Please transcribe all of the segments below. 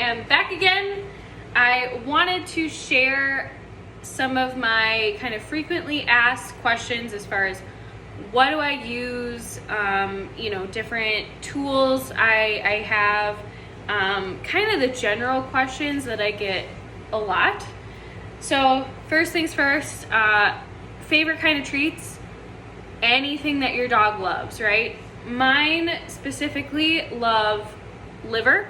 am back again. I wanted to share some of my kind of frequently asked questions as far as what do I use, different tools I have, kind of the general questions that I get a lot. So first things first, favorite kind of treats, anything that your dog loves, right? Mine specifically love liver,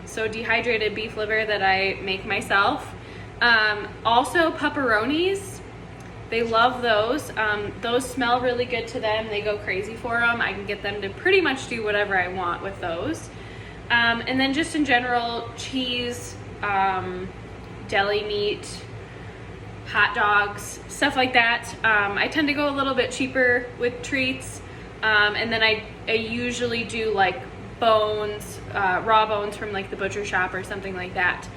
so dehydrated beef liver that I make myself. Also pepperonis, they love those. Those smell really good to them. They go crazy for them. I can get them to pretty much do whatever I want with those. And then just in general, cheese, deli meat, hot dogs, stuff like that. I tend to go a little bit cheaper with treats. And then I usually do like bones, raw bones from like the butcher shop or something like that,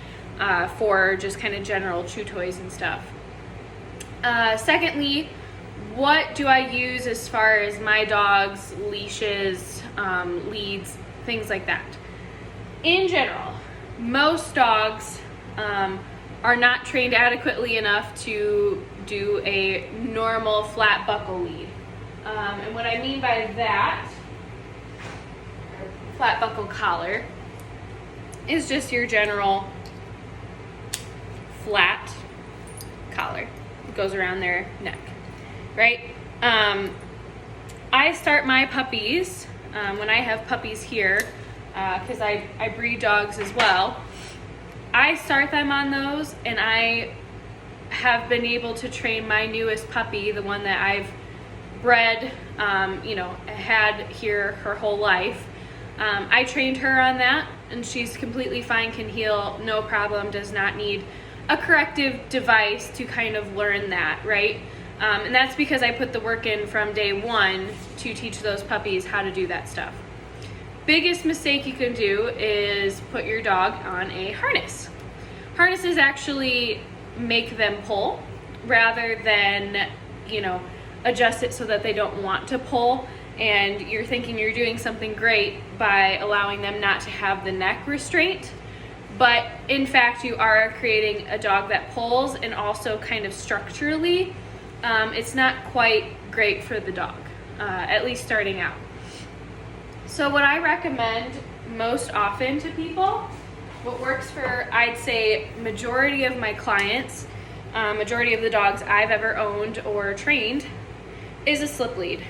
for just kind of general chew toys and stuff. Secondly, what do I use as far as my dog's leashes, leads, things like that? In general, most dogs are not trained adequately enough to do a normal flat buckle lead. And what I mean by that, flat buckle collar, is just your general flat collar. It goes around their neck, right? I start my puppies, when I have puppies here, because I breed dogs as well, I start them on those, and I have been able to train my newest puppy, the one that I've bred, had here her whole life. I trained her on that, and she's completely fine, can heel, no problem, does not need a corrective device to kind of learn that, right? And that's because I put the work in from day one to teach those puppies how to do that stuff. Biggest mistake you can do is put your dog on a harness. Harnesses actually make them pull rather than, adjust it so that they don't want to pull, and you're thinking you're doing something great by allowing them not to have the neck restraint, but in fact you are creating a dog that pulls, and also kind of structurally it's not quite great for the dog, at least starting out. So what I recommend most often to people, what works for, I'd say, majority of my clients, majority of the dogs I've ever owned or trained, is a slip lead.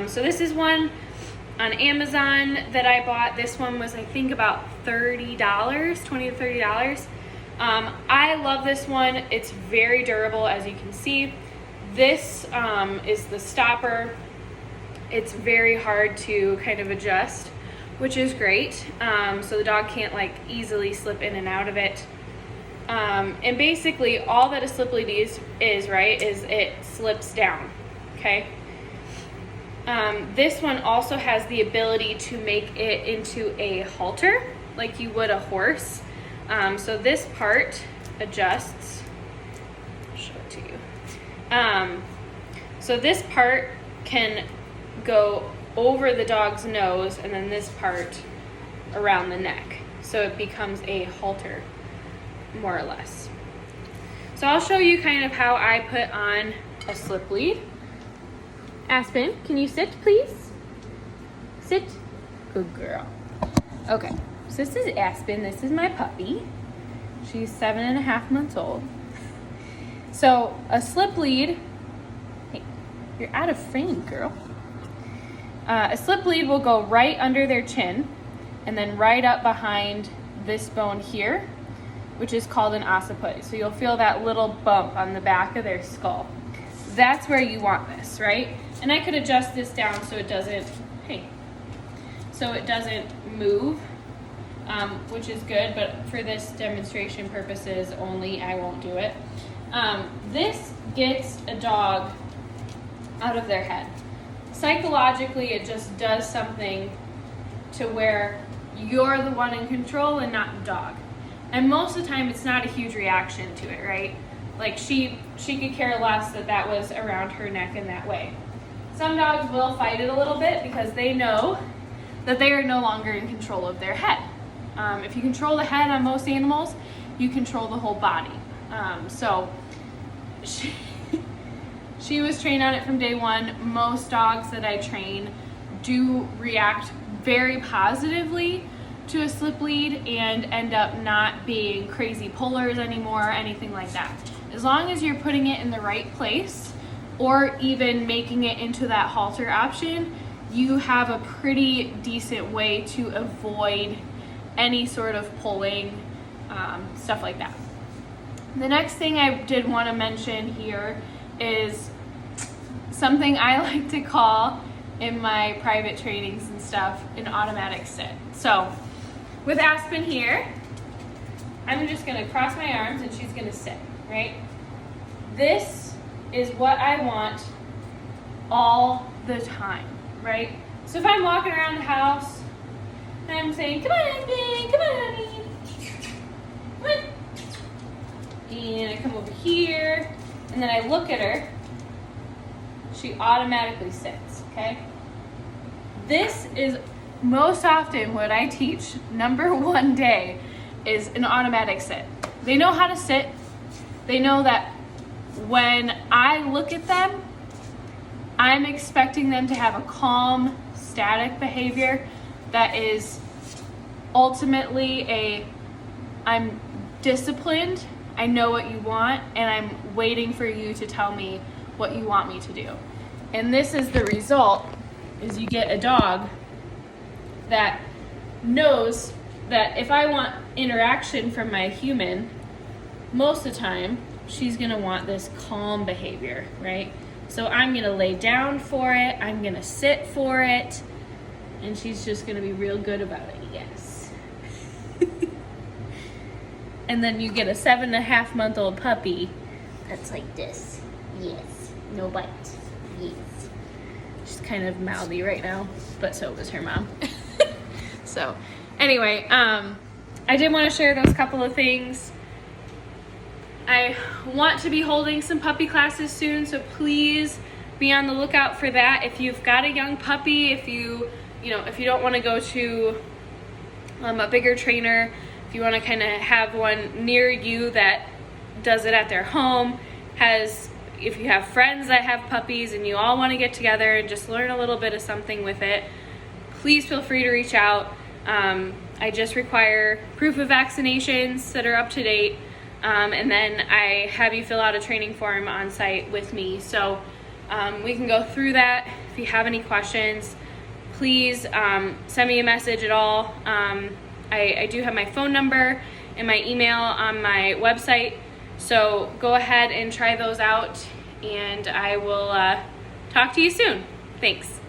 So this is one on Amazon that I bought. This one was, I think, about $30, $20 to $30. I love this one. It's very durable, as you can see. This is the stopper. It's very hard to kind of adjust, which is great. So the dog can't like easily slip in and out of it. And basically all that a slip lead is it slips down, okay? This one also has the ability to make it into a halter, like you would a horse. So this part adjusts. I'll show it to you. So this part can go over the dog's nose, and then this part around the neck. So it becomes a halter, more or less. So I'll show you kind of how I put on a slip lead. Aspen, can you sit, please? Sit. Good girl. Okay, so this is Aspen. This is my puppy. She's 7.5 months old. So a slip lead, hey, you're out of frame, girl. A slip lead will go right under their chin and then right up behind this bone here, which is called an occiput. So you'll feel that little bump on the back of their skull. That's where you want this, right? And I could adjust this down so it doesn't, so it doesn't move, which is good, but for this demonstration purposes only, I won't do it. This gets a dog out of their head. Psychologically, it just does something to where you're the one in control and not the dog. And most of the time, it's not a huge reaction to it, right? Like she could care less that was around her neck in that way. Some dogs will fight it a little bit because they know that they are no longer in control of their head. If you control the head on most animals, you control the whole body. So she was trained on it from day one. Most dogs that I train do react very positively to a slip lead and end up not being crazy pullers anymore or anything like that. As long as you're putting it in the right place or even making it into that halter option, you have a pretty decent way to avoid any sort of pulling, stuff like that. The next thing I did want to mention here is something I like to call in my private trainings and stuff an automatic sit. So with Aspen here, I'm just going to cross my arms and she's going to sit, right? This is what I want all the time, right? So if I'm walking around the house and I'm saying, come on, Aspen, come on, honey, come on. And I come over here and then I look at her, she automatically sits, okay? This is most often what I teach number one day is an automatic sit. They know how to sit. They know that when I look at them, I'm expecting them to have a calm, static behavior that is ultimately I'm disciplined, I know what you want, and I'm waiting for you to tell me what you want me to do. And this is the result, is you get a dog that knows that if I want interaction from my human, most of the time, she's gonna want this calm behavior, right? So I'm gonna lay down for it, I'm gonna sit for it, and she's just gonna be real good about it, yes. And then you get a 7.5-month-old puppy that's like this, yes, no bite, yes. She's kind of mouthy right now, but so was her mom. So anyway, I did want to share those couple of things. I want to be holding some puppy classes soon, so please be on the lookout for that. If you've got a young puppy, if you don't want to go to a bigger trainer, if you want to kind of have one near you that does it at their home, if you have friends that have puppies and you all want to get together and just learn a little bit of something with it, please feel free to reach out. I just require proof of vaccinations that are up to date, and then I have you fill out a training form on site with me. So we can go through that. If you have any questions, please send me a message at all. I do have my phone number and my email on my website, so go ahead and try those out, and I will talk to you soon. Thanks.